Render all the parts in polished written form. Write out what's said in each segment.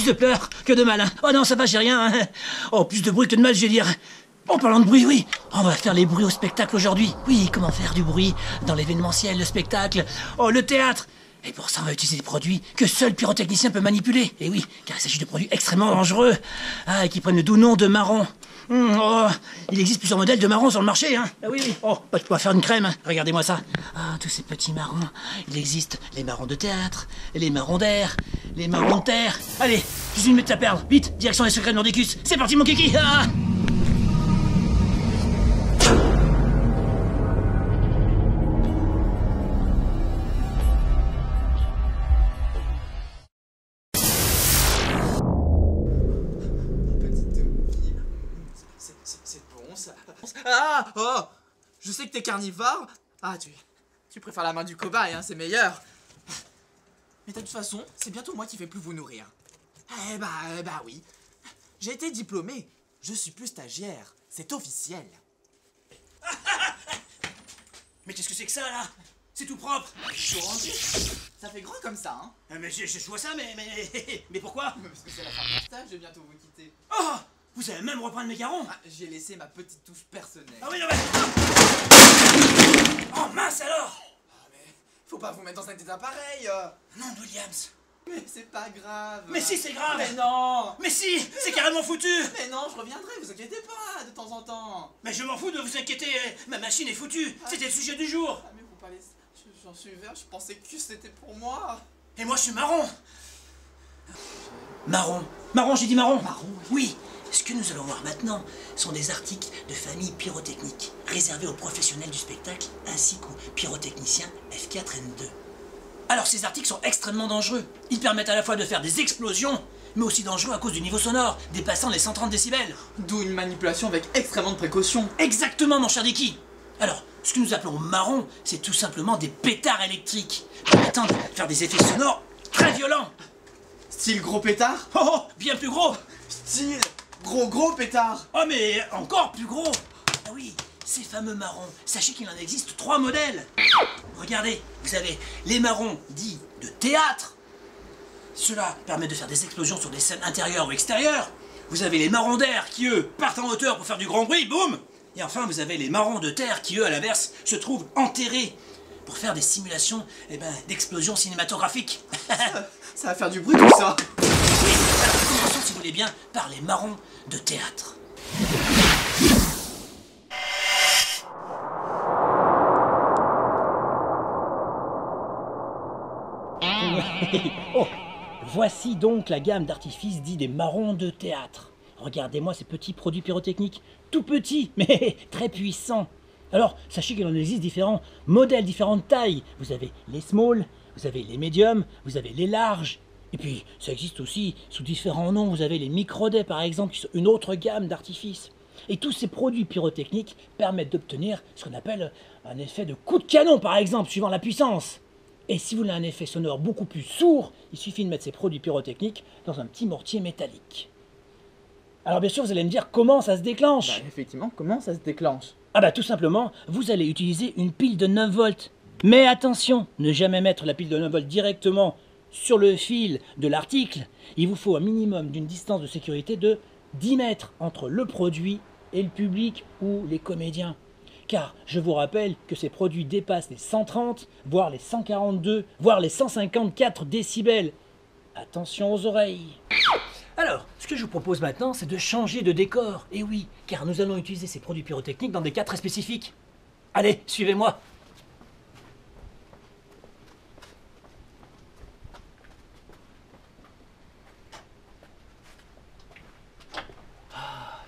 plus de pleurs que de mal. Hein. Oh non, ça va, j'ai rien. Hein. Oh, plus de bruit que de mal, je vais dire. En parlant de bruit, oui. On va faire les bruits au spectacle aujourd'hui. Oui, comment faire du bruit dans l'événementiel, le spectacle. Oh, le théâtre. Et pour ça, on va utiliser des produits que seul pyrotechnicien peut manipuler. Et oui, car il s'agit de produits extrêmement dangereux. Ah, et qui prennent le doux nom de marron. Oh, il existe plusieurs modèles de marrons sur le marché, hein. Ah oui, oui. Oh, bah, je pourrais faire une crème, hein. Regardez-moi ça. Ah, tous ces petits marrons. Il existe les marrons de théâtre, les marrons d'air, les marrons de terre. Allez, juste une mettre ta perle. Vite, direction les secrets de Nordicus. C'est parti, mon kiki. Ah. C'est bon ça. Ah oh, je sais que t'es carnivore. Ah tu préfères la main du cobaye, hein, c'est meilleur. Mais de toute façon, c'est bientôt moi qui vais plus vous nourrir. Eh bah oui. J'ai été diplômé. Je suis plus stagiaire. C'est officiel. Mais qu'est-ce que c'est que ça, là? C'est tout propre. Ça fait grand comme ça, hein. Mais je vois ça, mais pourquoi? Parce que c'est la fin de mon stage, je vais bientôt vous quitter. Oh, vous allez même reprendre mes garons. Ah, j'ai laissé ma petite touche personnelle. Ah oui, non mais... Oh mince alors. Ah, mais faut pas vous mettre dans un état pareil. Non, Williams. Mais c'est pas grave. Mais si, c'est grave. Mais non. Mais si, c'est carrément foutu. Mais non, je reviendrai, vous inquiétez pas, de temps en temps. Mais je m'en fous de vous inquiéter, ma machine est foutue. C'était le sujet du jour. Ah mais vous parlez... J'en suis vert, je pensais que c'était pour moi. Et moi je suis marron. Marron, j'ai dit marron. Marron, oui. Ce que nous allons voir maintenant sont des articles de famille pyrotechnique, réservés aux professionnels du spectacle ainsi qu'aux pyrotechniciens F4N2. Alors ces articles sont extrêmement dangereux. Ils permettent à la fois de faire des explosions, mais aussi dangereux à cause du niveau sonore, dépassant les 130 décibels. D'où une manipulation avec extrêmement de précaution. Exactement, mon cher Dicky. Alors, ce que nous appelons marron, c'est tout simplement des pétards électriques, permettant de faire des effets sonores très violents. Style gros pétard? Oh, bien plus gros. Style gros pétard. Oh, mais encore plus gros. Ah oui, ces fameux marrons, sachez qu'il en existe 3 modèles. Regardez, vous avez les marrons dits de théâtre. Cela permet de faire des explosions sur des scènes intérieures ou extérieures. Vous avez les marrons d'air qui, eux, partent en hauteur pour faire du grand bruit, boum. Et enfin, vous avez les marrons de terre qui, eux, à l'inverse, se trouvent enterrés pour faire des simulations d'explosions cinématographiques. Ça va faire du bruit tout ça. Oui, alors commençons, si vous voulez bien, par les marrons de théâtre. Oh, voici donc la gamme d'artifices dits des marrons de théâtre. Regardez-moi ces petits produits pyrotechniques, tout petits, mais très puissants. Alors, sachez qu'il en existe différents modèles, différentes tailles. Vous avez les small, vous avez les médiums, vous avez les larges. Et puis, ça existe aussi sous différents noms. Vous avez les microdets, par exemple, qui sont une autre gamme d'artifices. Et tous ces produits pyrotechniques permettent d'obtenir ce qu'on appelle un effet de coup de canon, par exemple, suivant la puissance. Et si vous voulez un effet sonore beaucoup plus sourd, il suffit de mettre ces produits pyrotechniques dans un petit mortier métallique. Alors bien sûr, vous allez me dire comment ça se déclenche. Bah effectivement, comment ça se déclenche? Ah bah tout simplement, vous allez utiliser une pile de 9 volts. Mais attention, ne jamais mettre la pile de 9 volts directement sur le fil de l'article. Il vous faut un minimum d'une distance de sécurité de 10 mètres entre le produit et le public ou les comédiens. Car je vous rappelle que ces produits dépassent les 130, voire les 142, voire les 154 décibels. Attention aux oreilles. Alors, ce que je vous propose maintenant, c'est de changer de décor. Et oui, car nous allons utiliser ces produits pyrotechniques dans des cas très spécifiques. Allez, suivez-moi.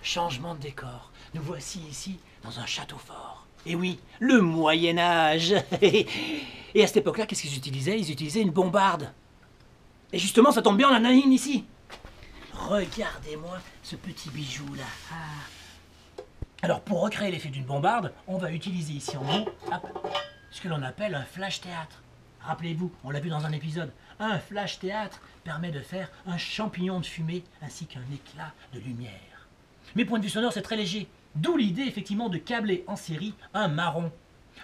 Changement de décor. Nous voici ici dans un château fort. Et oui, le Moyen-Âge. Et à cette époque-là, qu'est-ce qu'ils utilisaient? Ils utilisaient une bombarde. Et justement, ça tombe bien, on en a une ici. Regardez-moi ce petit bijou-là. Ah. Alors, pour recréer l'effet d'une bombarde, on va utiliser ici en haut ce que l'on appelle un flash théâtre. Rappelez-vous, on l'a vu dans un épisode, un flash théâtre permet de faire un champignon de fumée ainsi qu'un éclat de lumière. Mais point de vue sonore, c'est très léger. D'où l'idée effectivement de câbler en série un marron.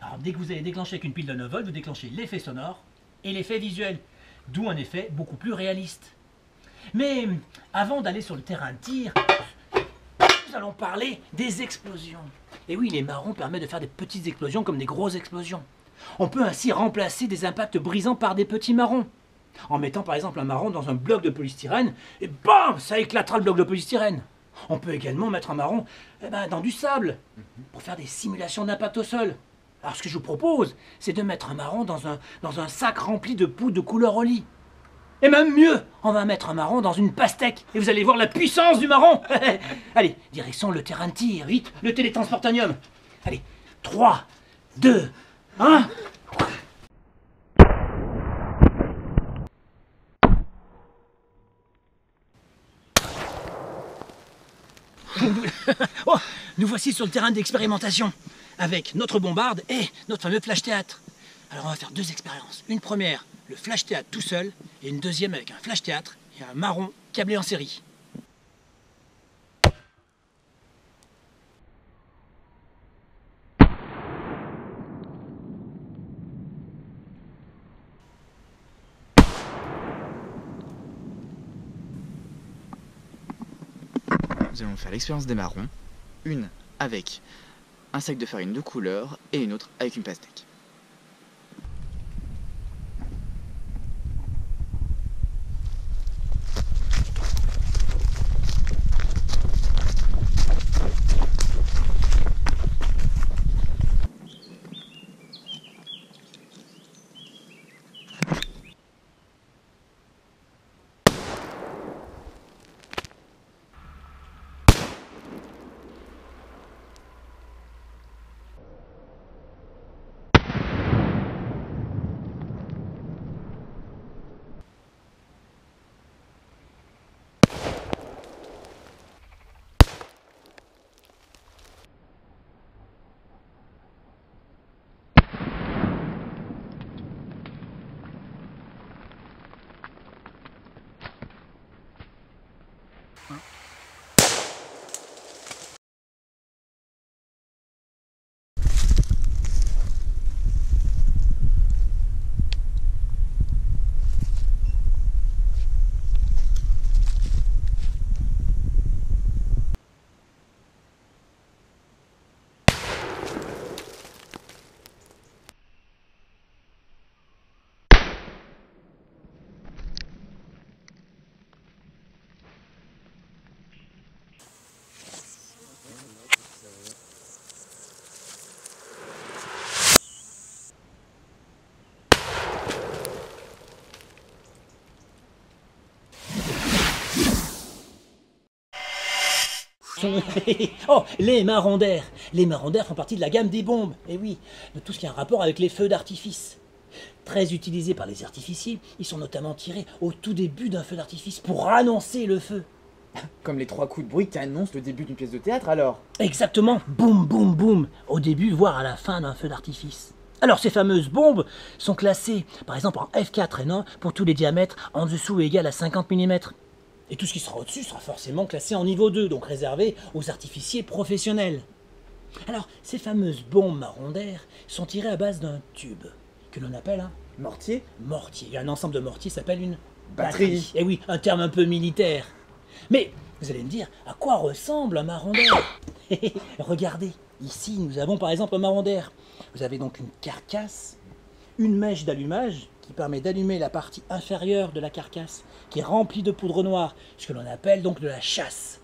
Alors dès que vous allez déclencher avec une pile de 9 volts, vous déclenchez l'effet sonore et l'effet visuel. D'où un effet beaucoup plus réaliste. Mais avant d'aller sur le terrain de tir, nous allons parler des explosions. Et oui, les marrons permettent de faire des petites explosions comme des grosses explosions. On peut ainsi remplacer des impacts brisants par des petits marrons. En mettant par exemple un marron dans un bloc de polystyrène, et bam, ça éclatera le bloc de polystyrène. On peut également mettre un marron dans du sable, pour faire des simulations d'impact au sol. Alors ce que je vous propose, c'est de mettre un marron dans un sac rempli de poudre de couleur au lit. Et même mieux, on va mettre un marron dans une pastèque, et vous allez voir la puissance du marron. Allez, direction le terrain de tir, vite, le télétransportanium. Allez, 3, 2, 1... Oh, nous voici sur le terrain d'expérimentation avec notre bombarde et notre fameux flash théâtre. Alors on va faire deux expériences. Une première, le flash théâtre tout seul, et une deuxième avec un flash théâtre et un marron câblé en série. Nous allons faire l'expérience des marrons, une avec un sac de farine de couleur et une autre avec une pastèque. Oh, les marrons d'air. Les marrons d'air font partie de la gamme des bombes. Et oui, de tout ce qui a un rapport avec les feux d'artifice. Très utilisés par les artificiers, ils sont notamment tirés au tout début d'un feu d'artifice pour annoncer le feu. Comme les 3 coups de bruit qui annoncent le début d'une pièce de théâtre alors. Exactement, boum, boum, boum, au début, voire à la fin d'un feu d'artifice. Alors ces fameuses bombes sont classées, par exemple en F4 et non pour tous les diamètres en dessous et égal à 50 mm. Et tout ce qui sera au-dessus sera forcément classé en niveau 2, donc réservé aux artificiers professionnels. Alors, ces fameuses bombes marron d'air sont tirées à base d'un tube, que l'on appelle un Mortier. mortier. Et un ensemble de mortiers s'appelle une Batterie. Et oui, un terme un peu militaire. Mais, vous allez me dire, à quoi ressemble un marron d'air? Regardez, ici nous avons par exemple un marron d'air. Vous avez donc une carcasse, une mèche d'allumage, qui permet d'allumer la partie inférieure de la carcasse, qui est remplie de poudre noire, ce que l'on appelle donc de la chasse.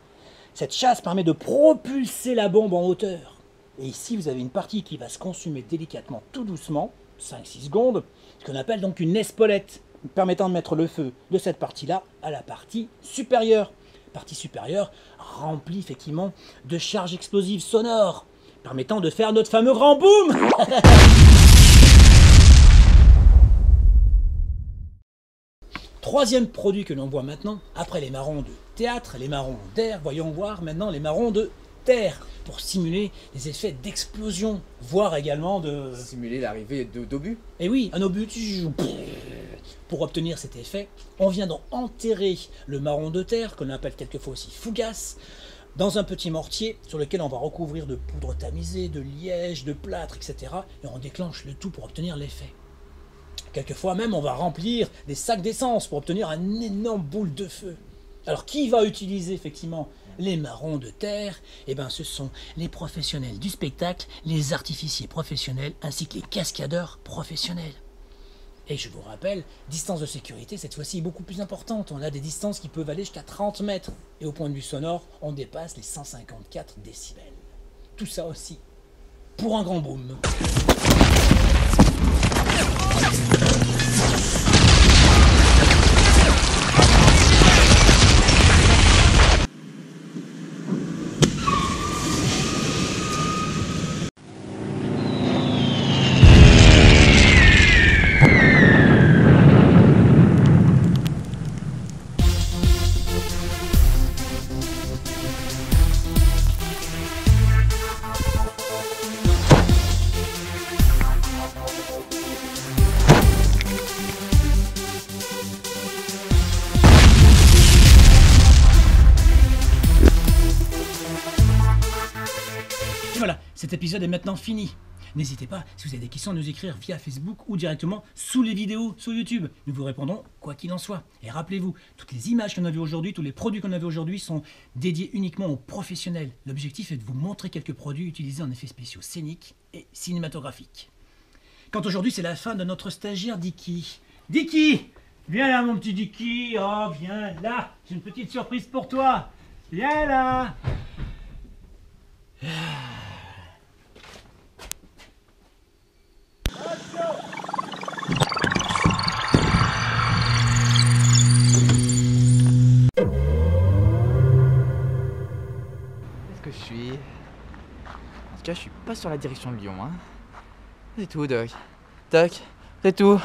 Cette chasse permet de propulser la bombe en hauteur. Et ici, vous avez une partie qui va se consumer délicatement, tout doucement, 5-6 secondes, ce qu'on appelle donc une espolette, permettant de mettre le feu de cette partie-là à la partie supérieure. Partie supérieure remplie effectivement de charges explosives sonores, permettant de faire notre fameux grand boom. Troisième produit que l'on voit maintenant, après les marrons de théâtre, les marrons d'air, voyons voir maintenant les marrons de terre, pour simuler des effets d'explosion, voire également de... Simuler l'arrivée d'obus. Et oui, un obus. Pour obtenir cet effet, on vient donc enterrer le marron de terre, qu'on appelle quelquefois aussi fougasse, dans un petit mortier sur lequel on va recouvrir de poudre tamisée, de liège, de plâtre, etc. Et on déclenche le tout pour obtenir l'effet. Quelquefois même, on va remplir des sacs d'essence pour obtenir un énorme boule de feu. Alors, qui va utiliser effectivement les marrons de terre? Eh bien, ce sont les professionnels du spectacle, les artificiers professionnels, ainsi que les cascadeurs professionnels. Et je vous rappelle, distance de sécurité, cette fois-ci, est beaucoup plus importante. On a des distances qui peuvent aller jusqu'à 30 mètres. Et au point de vue sonore, on dépasse les 154 décibels. Tout ça aussi, pour un grand boom. Et voilà, cet épisode est maintenant fini. N'hésitez pas, si vous avez des questions, à nous écrire via Facebook ou directement sous les vidéos sur YouTube. Nous vous répondrons quoi qu'il en soit. Et rappelez-vous, toutes les images qu'on a vues aujourd'hui, tous les produits qu'on a vus aujourd'hui sont dédiés uniquement aux professionnels. L'objectif est de vous montrer quelques produits utilisés en effets spéciaux scéniques et cinématographiques. Quand aujourd'hui c'est la fin de notre stagiaire Dicky. Dicky! Viens là mon petit Dicky, oh viens là, j'ai une petite surprise pour toi. Viens là! Est-ce que je suis... En tout cas, je suis pas sur la direction de Lyon, hein. C'est tout, Doc. Doc, c'est tout.